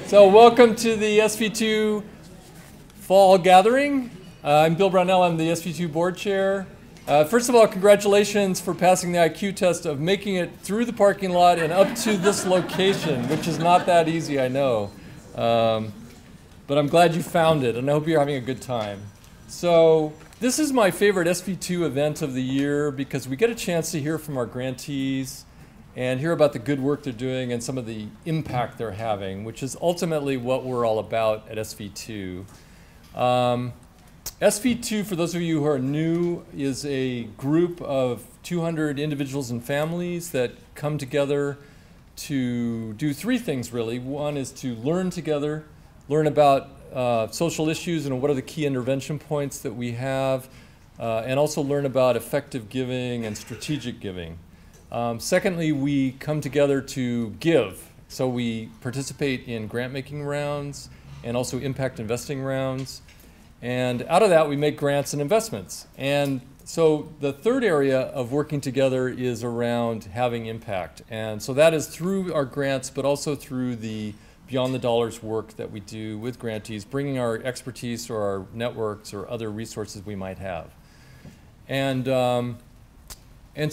So welcome to the SV2 Fall Gathering. I'm Bill Brownell, I'm the SV2 Board Chair. First of all, congratulations for passing the IQ test of making it through the parking lot and up to this location, which is not that easy, I know. But I'm glad you found it, and I hope you're having a good time. So this is my favorite SV2 event of the year because we get a chance to hear from our grantees and hear about the good work they're doing and some of the impact they're having, which is ultimately what we're all about at SV2. SV2, for those of you who are new, is a group of 200 individuals and families that come together to do three things, really. One is to learn together, learn about social issues and what are the key intervention points that we have, and also learn about effective giving and strategic giving. Secondly, we come together to give. So we participate in grant-making rounds and also impact investing rounds. And out of that, we make grants and investments. And so the third area of working together is around having impact. And so that is through our grants, but also through the Beyond the Dollars work that we do with grantees, bringing our expertise or our networks or other resources we might have. And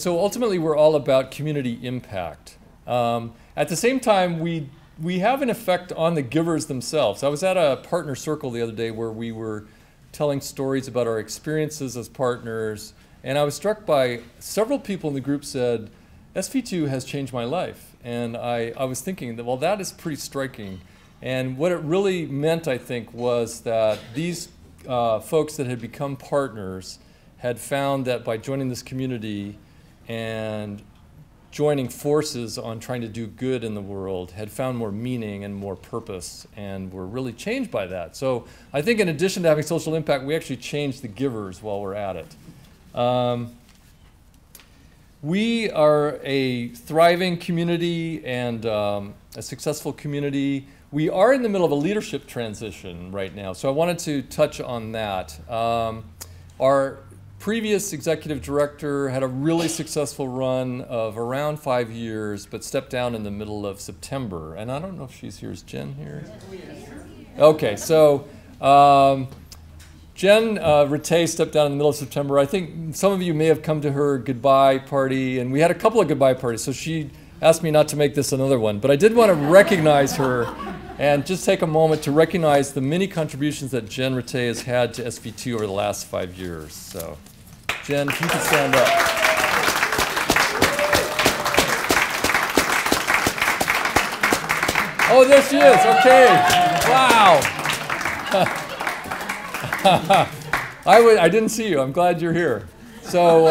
so ultimately, we're all about community impact. At the same time, we have an effect on the givers themselves. I was at a partner circle the other day where we were telling stories about our experiences as partners, and I was struck by several people in the group said, SV2 has changed my life. And I was thinking that, well, that is pretty striking. And what it really meant, I think, was that these folks that had become partners had found that by joining this community and joining forces on trying to do good in the world, had found more meaning and more purpose, and were really changed by that. So I think in addition to having social impact, we actually changed the givers while we're at it. We are a thriving community and a successful community. We are in the middle of a leadership transition right now, so I wanted to touch on that. Our previous executive director had a really successful run of around 5 years, but stepped down in the middle of September. And I don't know if she's here. Is Jen here? Okay, so Jen Rattay stepped down in the middle of September. I think some of you may have come to her goodbye party, and we had a couple of goodbye parties, so she asked me not to make this another one. But I did want to recognize her and just take a moment to recognize the many contributions that Jen Rattay has had to SV2 over the last 5 years. So, Jen, if you could stand up. Oh, there she is. Okay. Wow. I didn't see you. I'm glad you're here. So,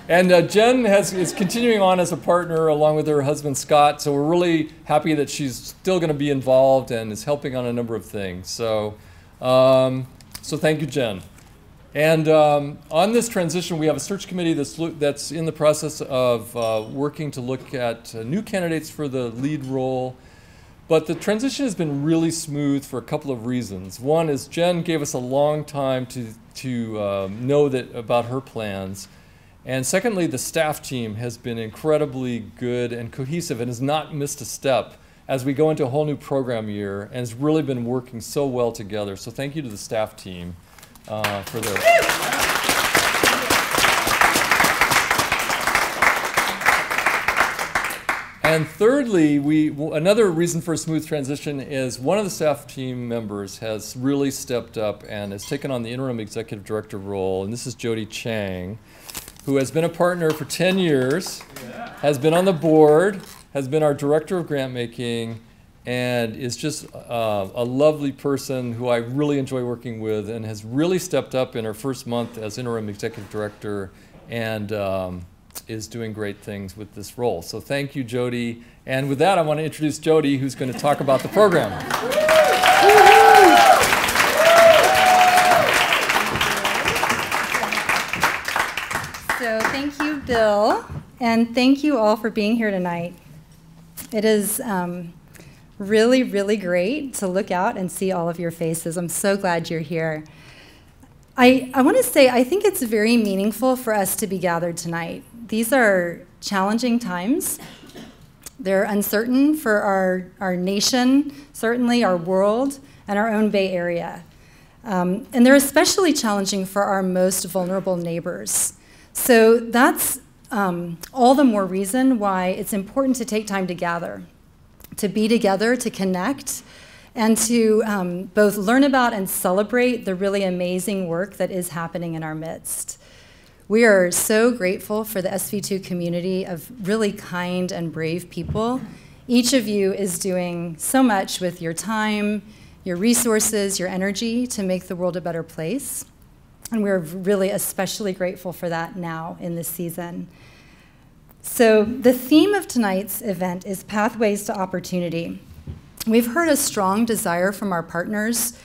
Jen is continuing on as a partner along with her husband Scott, so we're really happy that she's still going to be involved and is helping on a number of things. So, so thank you, Jen. And on this transition, we have a search committee that's in the process of working to look at new candidates for the lead role. But the transition has been really smooth for a couple of reasons. One is Jen gave us a long time to know about her plans. And secondly, the staff team has been incredibly good and cohesive and has not missed a step as we go into a whole new program year and has really been working so well together. So thank you to the staff team for their... And thirdly, another reason for a smooth transition is one of the staff team members has really stepped up and has taken on the interim executive director role, and this is Jody Chang, who has been a partner for 10 years, has been on the board, has been our director of grant making, and is just a lovely person who I really enjoy working with and has really stepped up in her first month as interim executive director and is doing great things with this role. So thank you, Jody. And with that, I want to introduce Jody, who's going to talk about the program. So thank you, Bill, and thank you all for being here tonight. It is really, really great to look out and see all of your faces. I'm so glad you're here. I want to say I think it's very meaningful for us to be gathered tonight. These are challenging times. They're uncertain for our nation, certainly our world, and our own Bay Area. And they're especially challenging for our most vulnerable neighbors. So that's all the more reason why it's important to take time to gather, to be together, to connect, and to both learn about and celebrate the really amazing work that is happening in our midst. We are so grateful for the SV2 community of really kind and brave people. Each of you is doing so much with your time, your resources, your energy to make the world a better place. And we're really especially grateful for that now in this season. So the theme of tonight's event is Pathways to Opportunity. We've heard a strong desire from our partners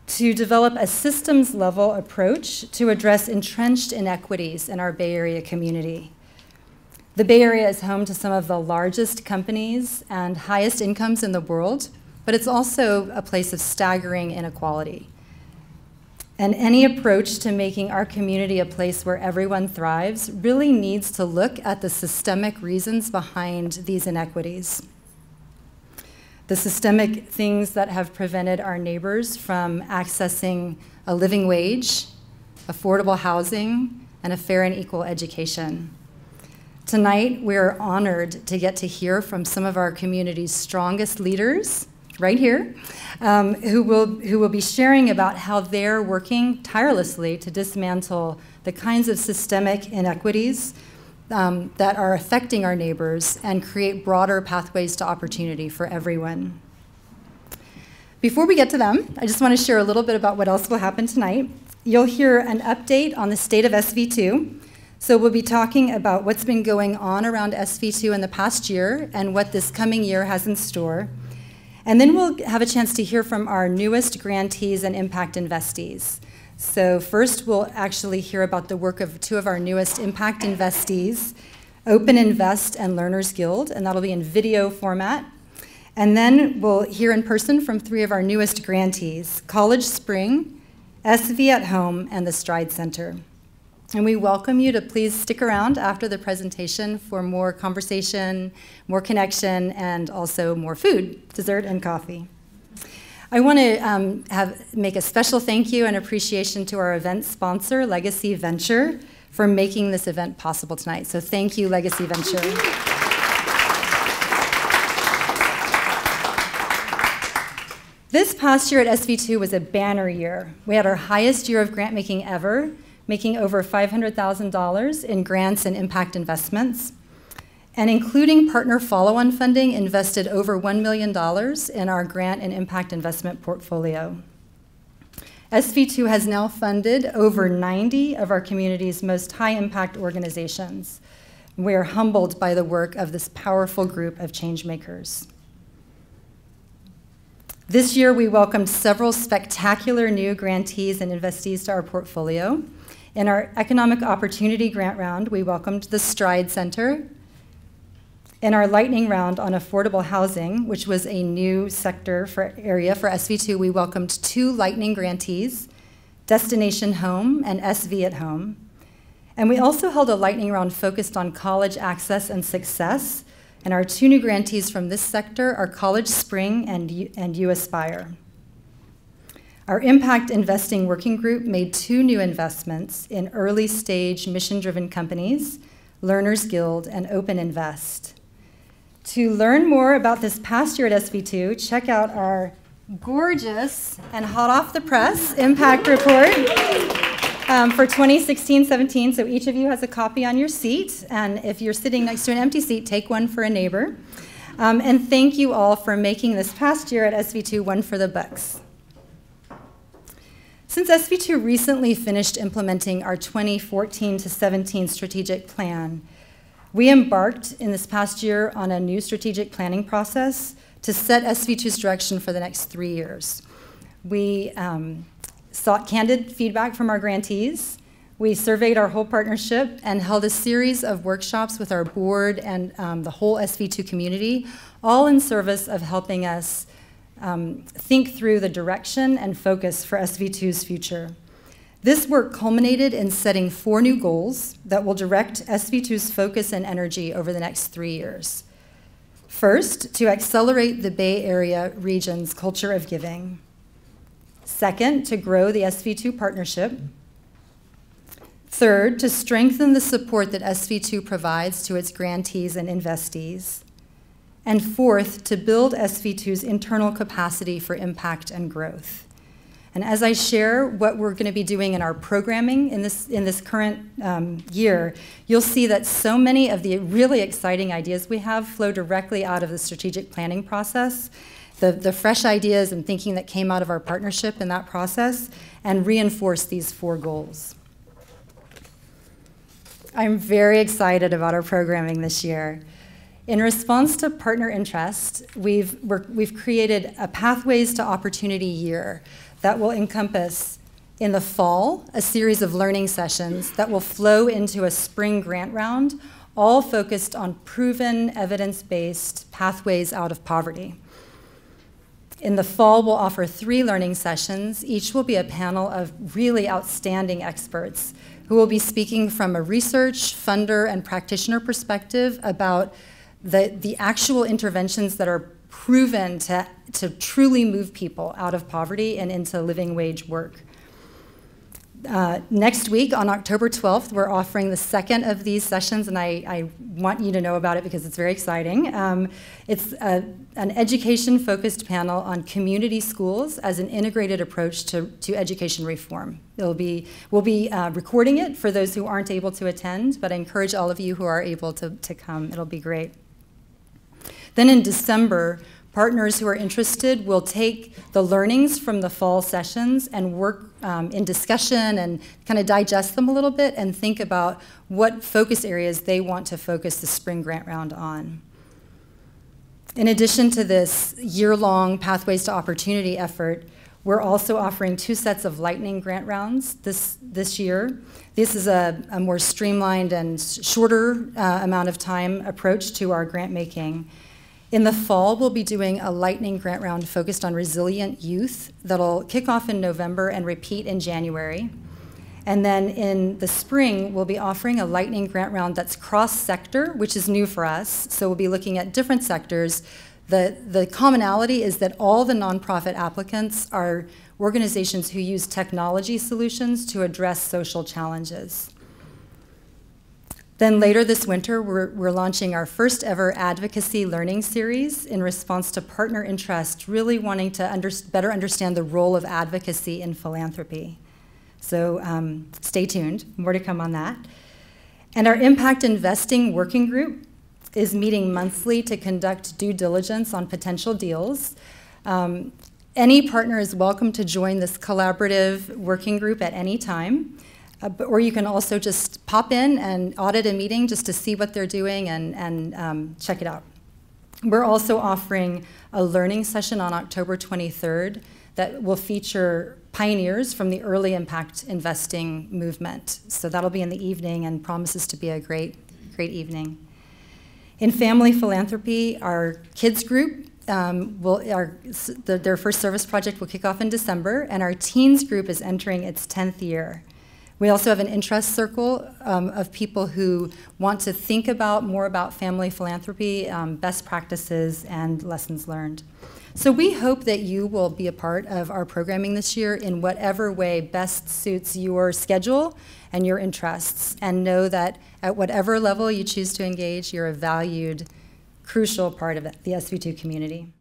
to develop a systems-level approach to address entrenched inequities in our Bay Area community. The Bay Area is home to some of the largest companies and highest incomes in the world, but it's also a place of staggering inequality. And any approach to making our community a place where everyone thrives really needs to look at the systemic reasons behind these inequities. The systemic things that have prevented our neighbors from accessing a living wage, affordable housing, and a fair and equal education. Tonight, we are honored to get to hear from some of our community's strongest leaders, right here, who will be sharing about how they're working tirelessly to dismantle the kinds of systemic inequities that are affecting our neighbors and create broader pathways to opportunity for everyone. Before we get to them, I just want to share a little bit about what else will happen tonight. You'll hear an update on the state of SV2. So we'll be talking about what's been going on around SV2 in the past year and what this coming year has in store. And then we'll have a chance to hear from our newest grantees and impact investees. So first, we'll actually hear about the work of two of our newest impact investees, Open Invest and Learners Guild, and that'll be in video format. And then we'll hear in person from three of our newest grantees, College Spring, SV at Home, and the Stride Center. And we welcome you to please stick around after the presentation for more conversation, more connection, and also more food, dessert, and coffee. I want to make a special thank you and appreciation to our event sponsor, Legacy Venture, for making this event possible tonight. So thank you, Legacy Venture. This past year at SV2 was a banner year. We had our highest year of grant making ever, making over $500,000 in grants and impact investments. And including partner follow-on funding, invested over $1 million in our grant and impact investment portfolio. SV2 has now funded over 90 of our community's most high-impact organizations. We are humbled by the work of this powerful group of change makers. This year, we welcomed several spectacular new grantees and investees to our portfolio. In our Economic Opportunity Grant Round, we welcomed the Stride Center. In our lightning round on affordable housing, which was a new sector area for SV2, we welcomed two lightning grantees, Destination Home and SV at Home. And we also held a lightning round focused on college access and success. And our two new grantees from this sector are College Spring and You Aspire. Our Impact Investing Working Group made two new investments in early stage mission-driven companies, Learners Guild and Open Invest. To learn more about this past year at SV2, check out our gorgeous and hot off the press impact report for 2016-17. So each of you has a copy on your seat. And if you're sitting next to an empty seat, take one for a neighbor. And thank you all for making this past year at SV2 one for the books. Since SV2 recently finished implementing our 2014-17 strategic plan, we embarked in this past year on a new strategic planning process to set SV2's direction for the next 3 years. We sought candid feedback from our grantees. We surveyed our whole partnership and held a series of workshops with our board and the whole SV2 community, all in service of helping us think through the direction and focus for SV2's future. This work culminated in setting 4 new goals that will direct SV2's focus and energy over the next 3 years. First, to accelerate the Bay Area region's culture of giving. Second, to grow the SV2 partnership. Third, to strengthen the support that SV2 provides to its grantees and investees. And fourth, to build SV2's internal capacity for impact and growth. And as I share what we're going to be doing in our programming in this current year, you'll see that so many of the really exciting ideas we have flow directly out of the strategic planning process, the fresh ideas and thinking that came out of our partnership in that process, and reinforce these 4 goals. I'm very excited about our programming this year. In response to partner interest, we've created a Pathways to Opportunity year that will encompass, in the fall, a series of learning sessions that will flow into a spring grant round, all focused on proven, evidence-based pathways out of poverty. In the fall, we'll offer 3 learning sessions. Each will be a panel of really outstanding experts who will be speaking from a research, funder, and practitioner perspective about the actual interventions that are proven to truly move people out of poverty and into living wage work. Next week, on October 12th, we're offering the second of these sessions, and I want you to know about it because it's very exciting. It's an education-focused panel on community schools as an integrated approach to education reform. We'll be recording it for those who aren't able to attend, but I encourage all of you who are able to come. It'll be great. Then in December, partners who are interested will take the learnings from the fall sessions and work in discussion and kind of digest them a little bit and think about what focus areas they want to focus the spring grant round on. In addition to this year-long Pathways to Opportunity effort, we're also offering 2 sets of lightning grant rounds this year. This is a more streamlined and shorter amount of time approach to our grant making. In the fall, we'll be doing a lightning grant round focused on resilient youth that'll kick off in November and repeat in January. And then in the spring, we'll be offering a lightning grant round that's cross-sector, which is new for us. So we'll be looking at different sectors. The commonality is that all the nonprofit applicants are organizations who use technology solutions to address social challenges. Then later this winter, we're launching our first ever advocacy learning series in response to partner interest, really wanting to better understand the role of advocacy in philanthropy. So stay tuned, more to come on that. And our impact investing working group is meeting monthly to conduct due diligence on potential deals. Any partner is welcome to join this collaborative working group at any time. Or you can also just pop in and audit a meeting just to see what they're doing and check it out. We're also offering a learning session on October 23rd that will feature pioneers from the early impact investing movement. So that'll be in the evening and promises to be a great evening. In family philanthropy, our kids group, their first service project will kick off in December, and our teens group is entering its 10th year. We also have an interest circle of people who want to think more about family philanthropy, best practices, and lessons learned. So we hope that you will be a part of our programming this year in whatever way best suits your schedule and your interests, and know that at whatever level you choose to engage, you're a valued, crucial part of the SV2 community.